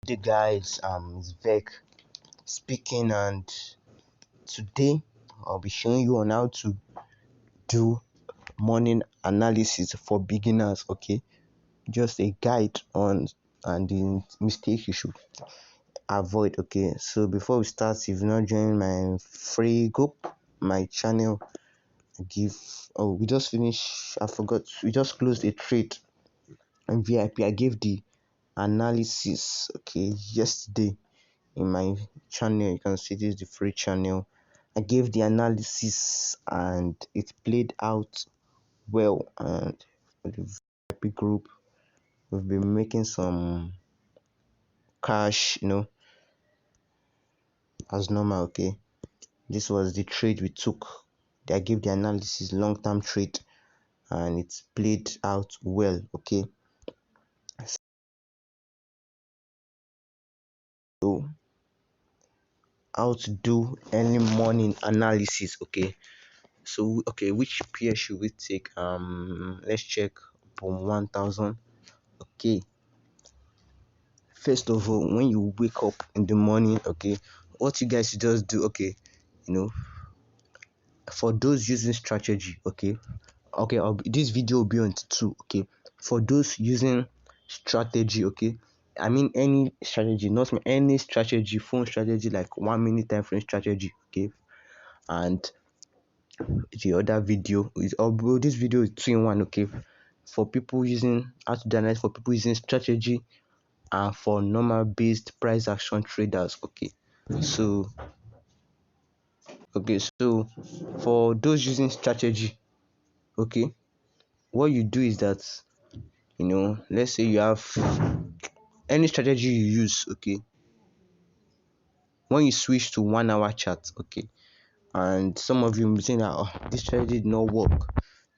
Hey guys, it's Vec speaking, and today I'll be showing you on how to do morning analysis for beginners. Okay, just a guide on and the mistakes you should avoid. Okay, so before we start, if you're not joining my free group, my channel, give. Oh, we just finished. I forgot. We just closed a trade on VIP. I gave the analysis. Okay, yesterday in my channel. You can see this is the free channel. I gave the analysis and it played out well, and with the VIP group we've been making some cash, as normal. Okay, this was the trade we took. I gave the analysis, long-term trade, and it played out well. Okay, so how to do early morning analysis. Okay, so which pair should we take? Let's check from 1000. Okay, first of all, when you wake up in the morning, okay, what you guys should just do, okay, you know for those using strategy, this video will be on two. Okay, for those using strategy, okay, I mean any strategy, not any strategy, phone strategy, like 1 minute time frame strategy. Okay, and the other video is, although this video is 2 in 1. Okay, for people using how to analyze, for people using strategy, and for normal based price action traders. So for those using strategy, okay, what you do is that, let's say you have any strategy you use. Okay, when you switch to 1 hour chart, okay, and some of you will be saying that, oh, this strategy did not work.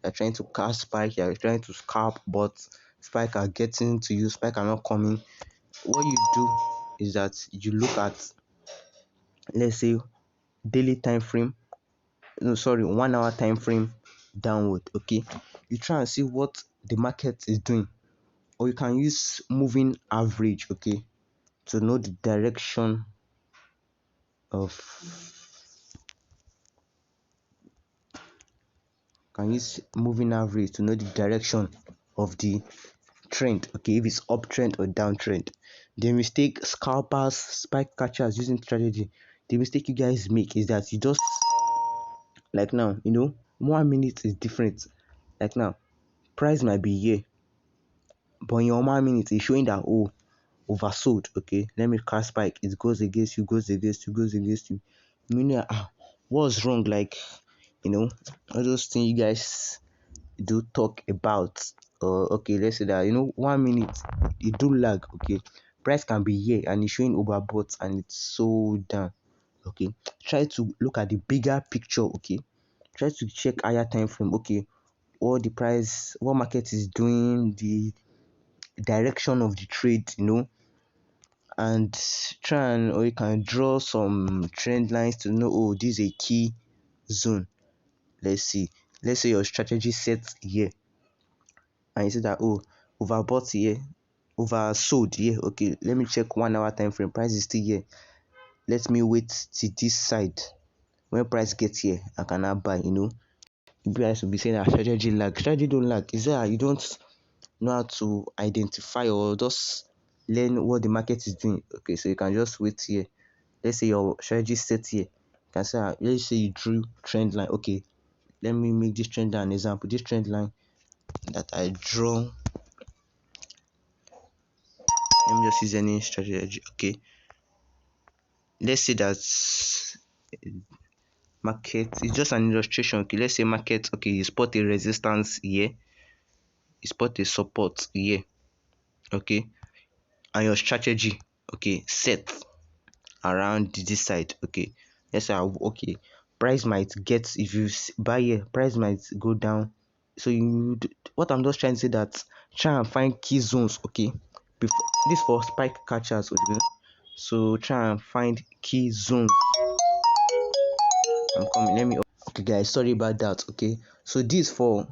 You're trying to cast spike, you're trying to scalp, but spike are getting to you, spike are not coming. What you do is that you look at, let's say, daily time frame, no, sorry, 1 hour time frame downward. Okay, you try and see what the market is doing, or you can use moving average, okay, to know the direction of, the trend. Okay, if it's uptrend or downtrend. The mistake scalpers, spike catchers using strategy, the mistake you guys make is that you just, like now, 1 minute is different. Like now, price might be here, but in your 1 minute it's showing that, oh, oversold. Okay, let me cast spike, it goes against you, meaning, what's wrong? Like, all those things you guys do talk about. Okay, let's say that, 1 minute it do lag. Okay, price can be here and it's showing overbought and it's sold down. Okay, try to look at the bigger picture. Okay, try to check higher time frame. Okay, what market is doing, the direction of the trade, and or you can draw some trend lines to know, oh, this is a key zone. Let's say your strategy sets here, and you see that, oh, overbought here, oversold here. Okay, let me check 1 hour time frame, price is still here, let me wait till this side. When price gets here, I can now buy. You guys will be saying that strategy lag. Strategy don't lag. Is that you don't know how to identify or just learn what the market is doing? Okay, so you can just wait here. Let's say your strategy set here. You can say, let's say you drew trend line. Okay, let me make this trend line an example. This trend line that I draw, let me just use any strategy. Okay, let's say that market is just an illustration. Okay, let's say market, okay, you spot a resistance here, you spot a support here. Okay, and your strategy, okay, set around this side. Okay, let's say, okay, price might get, if you buy here, price might go down. So what I'm just trying to say, that try and find key zones. Okay, before this, for spike catchers. Okay, so try and find key zones. I'm coming, let me, okay guys, sorry about that. Okay, so this for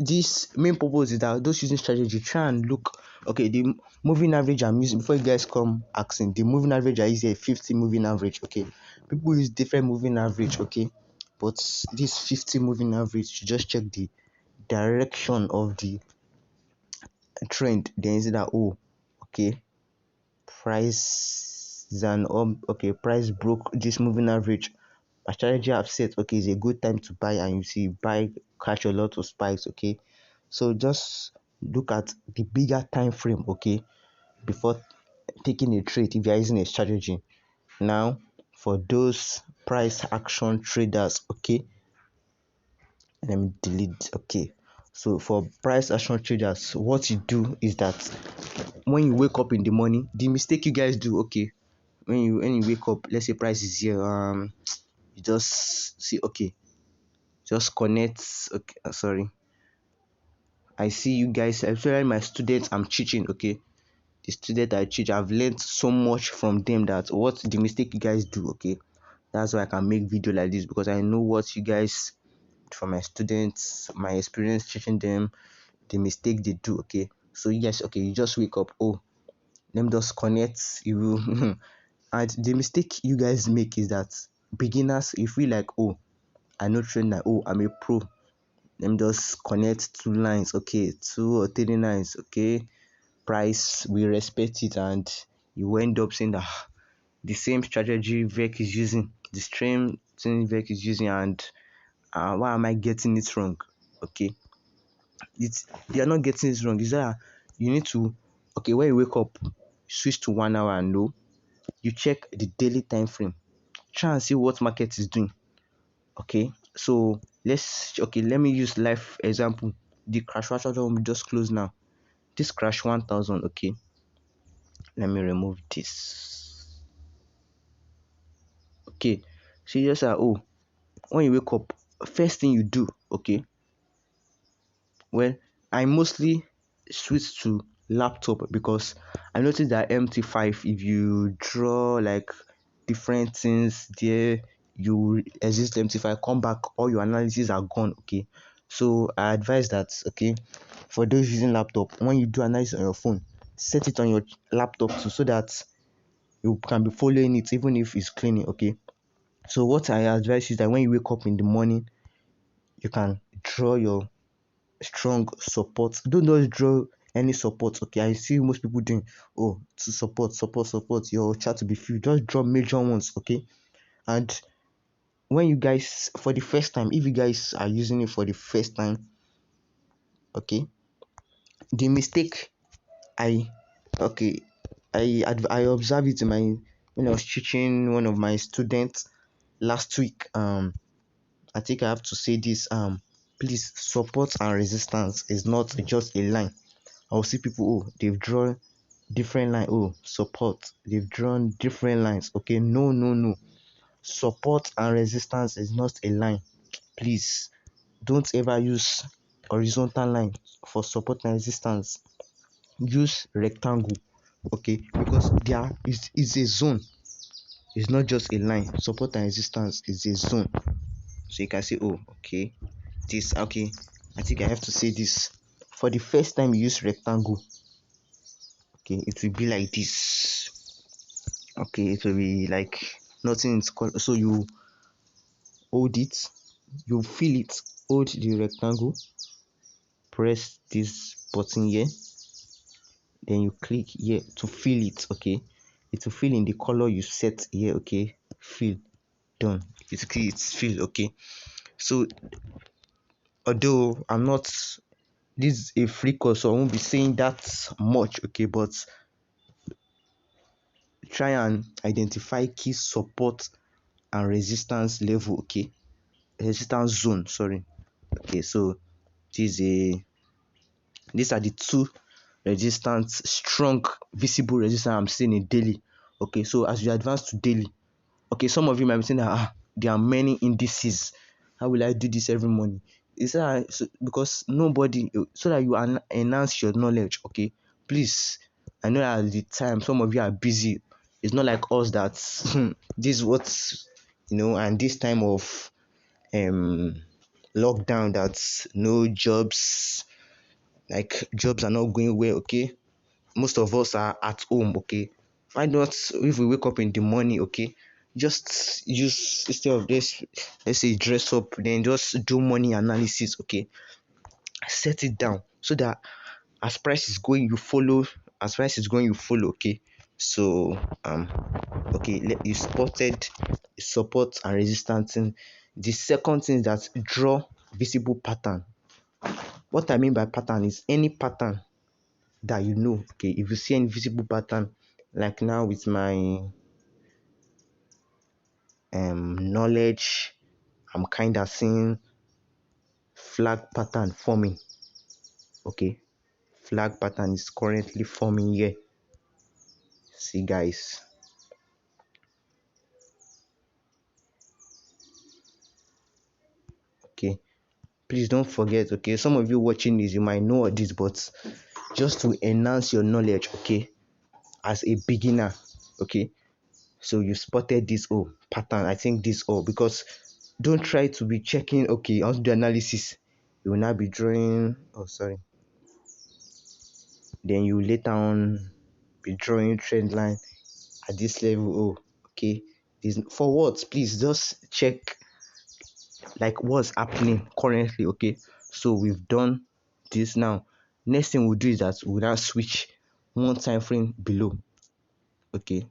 this main purpose is that those using strategy try and look. Okay, the moving average I'm using, before you guys come asking, the moving average I use a 50 moving average. Okay, people use different moving average. Okay, but this 50 moving average, you just check the direction of the trend. Then you see that, oh, okay, price is an okay, price broke this moving average. My strategy I've set, okay, is a good time to buy, and you see buy, catch a lot of spikes. Okay, so just look at the bigger time frame, okay, before taking a trade if you're using a strategy. Now, for those price action traders, okay, let me delete. Okay, so for price action traders, what you do is that when you wake up in the morning, the mistake you guys do, okay, when you wake up, let's say price is here, you just see, okay, just connect. Okay, sorry, I see you guys, especially my students, I'm teaching. Okay, the student I teach, I've learned so much from them that what the mistake you guys do. Okay, that's why I can make video like this, because I know what you guys, from my students, my experience teaching them, the mistake they do. Okay, so you guys, okay, you just wake up, oh, let me just connect you. And the mistake you guys make is that beginners, you feel like, oh, I know trend, like, oh, I'm a pro, let me just connect two lines, okay, 2 or 3 lines, okay, price, we respect it, and you end up saying that, the same strategy Vec is using, the same thing Vec is using, and why am I getting it wrong? Okay, it's, they are not getting it wrong. Is that you need to, okay, when you wake up, switch to 1 hour and know, you check the daily time frame, try and see what market is doing. Okay, so let me use live example. The crash watch we just close now. This crash 1000. Okay, let me remove this. Okay, so you just oh, when you wake up, first thing you do, okay, well, I mostly switch to laptop, because I noticed that MT5, if you draw like different things there, you exist MT5, come back, all your analyses are gone. Okay, so I advise that, okay, for those using laptop, when you do analysis on your phone, set it on your laptop too, so that you can be following it even if it's cleaning. Okay, so what I advise is that when you wake up in the morning, you can draw your strong support. Don't just draw any support. Okay, I see most people doing, oh, to support your chart to be filled, just draw major ones. Okay, and when you guys, for the first time, if you guys are using it for the first time, okay, the mistake I, okay, I observed it in my, when I was teaching one of my students last week. I think I have to say this. Please, support and resistance is not just a line. I'll see people, oh, they've drawn different line, oh, support, they've drawn different lines. Okay, no, no, no, support and resistance is not a line. Please don't ever use horizontal line for support and resistance. Use rectangle. Okay, because there is a zone, it's not just a line. Support and resistance is a zone. So you can say, oh, okay, this, okay, I think I have to say this. For the first time you use rectangle, okay, it will be like this. Okay, it will be like nothing is called. So you hold it, you feel it, hold the rectangle, press this button here, then you click here to fill it. Okay, it will fill in the color you set here. Okay, fill, done. It's fill. Okay, so although I'm not, this is a free course, so I won't be saying that much. Okay, but try and identify key support and resistance level. Okay, resistance zone, sorry. Okay, so this is a, these are the two resistance, strong visible resistance I'm seeing in daily. Okay, so as you advance to daily, okay, some of you might be saying that, there are many indices, how will I do this every morning? Is that so, because nobody, so that you enhance your knowledge. Okay, please, I know at the time some of you are busy. It's not like us that this is what, and this time of lockdown, that's no jobs, like jobs are not going well, okay? Most of us are at home, okay? Why not, if we wake up in the morning, okay, just use, instead of this, let's say dress up, then just do money analysis, okay? Set it down so that as price is going, you follow. As price is going, you follow, okay? So okay, you spotted support and resistance thing. The second thing is that draw visible pattern. What I mean by pattern is any pattern that you know, okay? If you see any visible pattern, like now with my knowledge, I'm kind of seeing flag pattern forming, okay? Flag pattern is currently forming here. See, guys, okay? Please don't forget, okay? Some of you watching this, you might know this, but just to enhance your knowledge, okay? As a beginner, okay? So you spotted this pattern. I think this because don't try to be checking, okay, on the analysis. You will not be drawing, oh sorry. Then you later on be drawing trend line at this level. Oh, okay. This for what? Please just check like what's happening currently, okay? So we've done this now. Next thing we'll do is that we'll now switch one time frame below, okay?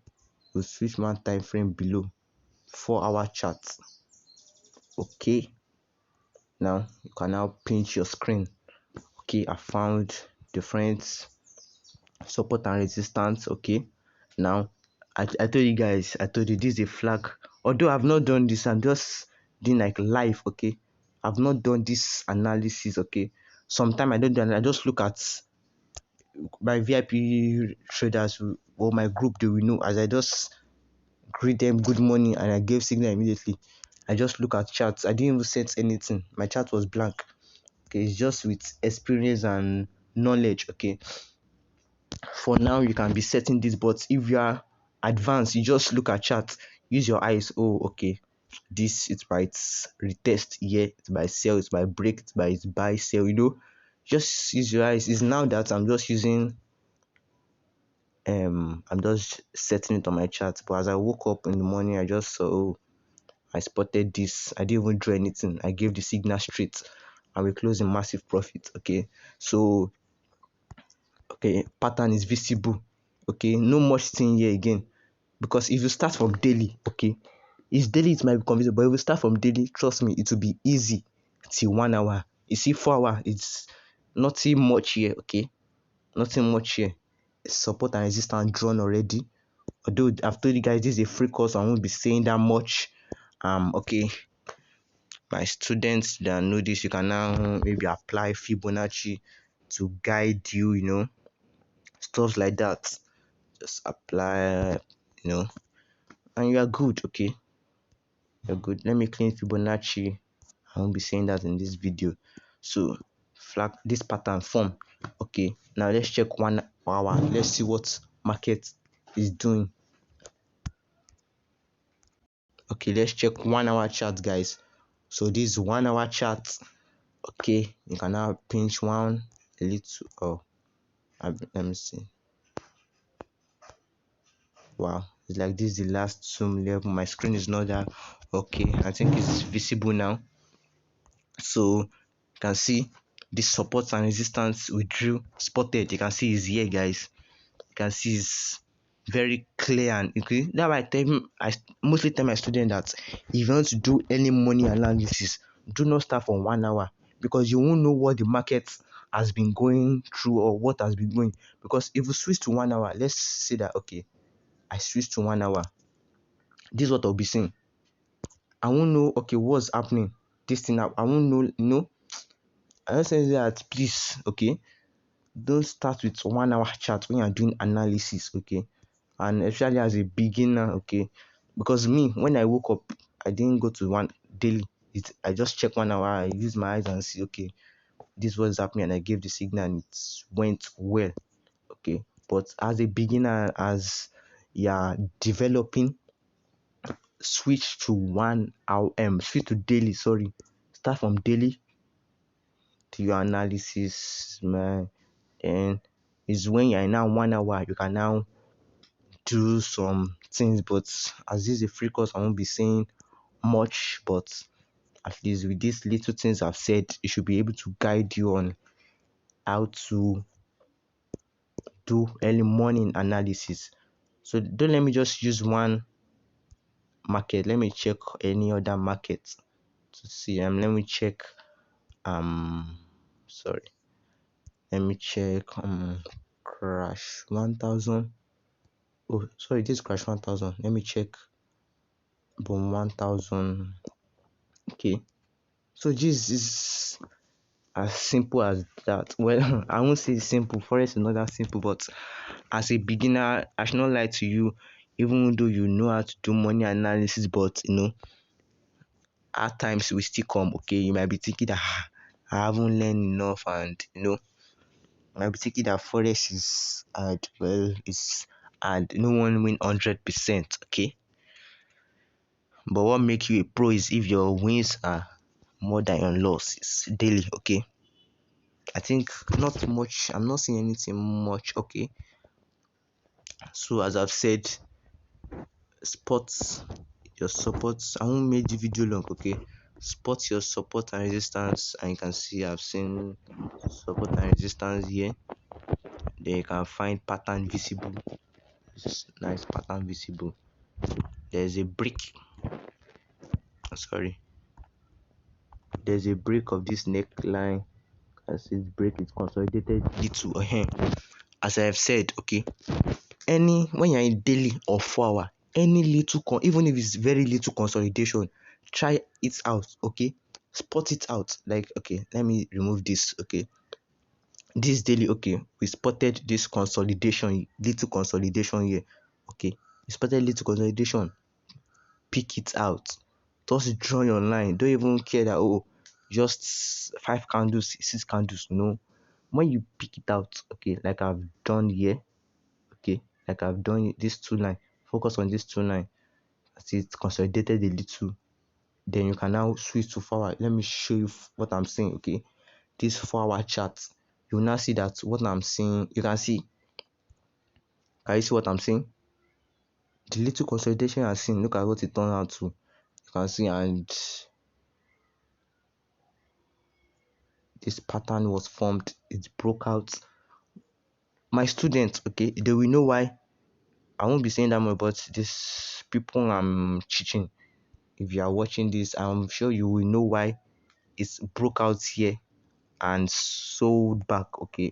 We'll switch one time frame below 4-hour chart, okay? Now you can now pinch your screen. Okay, I found different support and resistance, okay? Now I told you guys, I told you this is a flag. Although I've not done this, I'm just doing like live, okay? I've not done this analysis, okay? Sometimes I don't do, I just look at my VIP traders or my group, they will know, as I just greet them good morning and I gave signal immediately. I just look at charts. I didn't even set anything. My chart was blank. Okay, it's just with experience and knowledge, okay? For now you can be setting this, but if you are advanced, you just look at chart, use your eyes. Oh, okay, this it's by its retest here, it's by sell, it's by break, it's by its buy sell, just use your eyes. It's now that I'm just using I'm just setting it on my chart, but as I woke up in the morning, I just saw, oh, I spotted this. I didn't even draw anything. I gave the signal straight and we closed in massive profit, okay? So okay, pattern is visible, okay? No much thing here again, because if you start from daily, okay, it's daily, it might be confusing, but if you start from daily, trust me, it will be easy till 1 hour. You see, 4 hour, it's nothing much here, okay? Nothing much here. Support and resistance drawn already. Although I've told you guys this is a free course, I won't be saying that much. Okay, my students that know this, you can now maybe apply Fibonacci to guide you, stuff like that. Just apply, and you are good, okay? You're good. Let me clean Fibonacci. I won't be saying that in this video. So flag this pattern form. Okay, now let's check 1 hour. Let's see what market is doing. Okay, let's check 1 hour chart, guys. So this 1 hour chart. Okay, you can now pinch one a little. Oh, let me see. Wow, it's like this is the last zoom level. My screen is not that okay. I think it's visible now. So you can see the support and resistance we drew spotted. You can see is here, guys. You can see it's very clear and okay. That's why I mostly tell my students that if you want to do any money analysis, do not start from 1 hour, because you won't know what the market has been going through or what has been going. Because if you switch to 1 hour, let's say that okay, I switch to 1 hour. This is what I'll be saying. I won't know okay what's happening. This thing I won't know, I don't say that please, okay. Don't start with 1 hour chart when you're doing analysis, okay? And especially as a beginner, okay? Because me, when I woke up, I didn't go to one daily. I just check 1 hour, I use my eyes and see, okay, this was happening, and I gave the signal and it went well, okay? But as a beginner, as you're developing, switch to 1 hour, switch to daily, sorry. start from daily to your analysis, man. And is when you're now 1 hour, you can now do some things. But as this is a free course, I won't be saying much, but at least with these little things I've said, it should be able to guide you on how to do early morning analysis. So don't let me just use one market. Let me check any other market to see. Let me check. Sorry. Let me check. Crash 1000. Oh, sorry. This crash 1000. Let me check. Boom 1000. Okay. So this is as simple as that. Well, I won't say simple. Forex is not that simple, but as a beginner, I should not lie to you. Even though you know how to do money analysis, but at times we still come. Okay, you might be thinking that I haven't learned enough, and I might be thinking that forex is hard. Well, it's and no one win 100%. Okay, but what makes you a pro is if your wins are more than your losses daily. Okay, I think not much. I'm not seeing anything much. Okay, so as I've said, sports your support. I won't make the video long. Okay, spot your support and resistance, and you can see I've seen support and resistance here. Then you can find pattern visible. This nice pattern visible. There's a break. Sorry, there's a break of this neckline. As its break is consolidated little. As I have said, okay, any when you're in daily or 4 hour, any little even if it's very little consolidation, try it out. Okay, spot it out. Like, okay, let me remove this. Okay, this daily, okay, we spotted this consolidation, little consolidation here. Okay, we spotted little consolidation, pick it out, just draw your line. Don't even care that, oh, just 5 candles, 6 candles. When you pick it out, okay, like I've done here, okay, like I've done this 2 line, focus on this 2 line as it consolidated a little. Then you can now switch to 4 hour. Let me show you what I'm saying. Okay, this 4 hour chart, you will now see that what I'm saying. You can see. Can you see what I'm saying? The little consolidation I've seen, look at what it turned out to. You can see, and this pattern was formed. It broke out. My students, okay, they will know why. I won't be saying that more about these people I'm teaching. If you are watching this, I'm sure you will know why it's broke out here and sold back. Okay,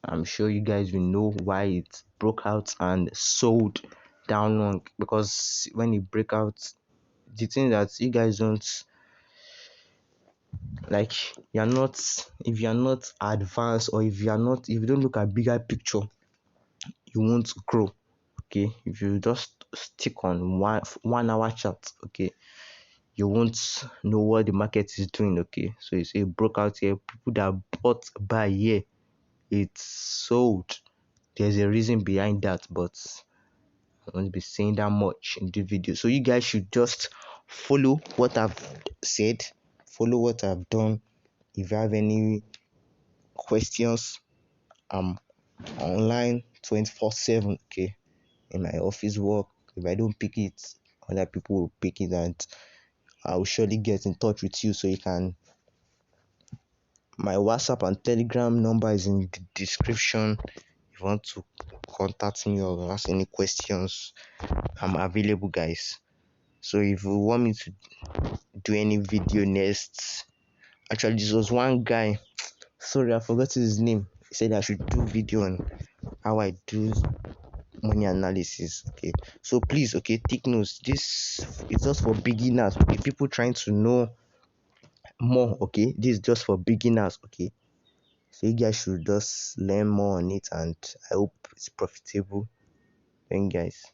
I'm sure you guys will know why it broke out and sold down long, because when it break out, the thing that you guys don't like, if you're not advanced, or if you don't look at bigger picture, you won't grow. Okay, if you just stick on one hour chart, okay, you won't know what the market is doing. Okay, so it's a broke out here. People that bought buy here, it's sold. There's a reason behind that, but I won't be saying that much in the video. So you guys should just follow what I've said, follow what I've done. If you have any questions, I'm online 24/7. Okay, in my office work. If I don't pick it, other people will pick it, and I will surely get in touch with you. So you can. My WhatsApp and Telegram number is in the description. If you want to contact me or ask any questions, I'm available, guys. So if you want me to do any video next, actually, this was one guy. Sorry, I forgot his name. He said I should do video on how I do money analysis. Okay, so please, okay, take notes. This is just for beginners. Okay, people trying to know more. Okay, this is just for beginners. Okay, so you guys should just learn more on it, and I hope it's profitable. Thank you, guys.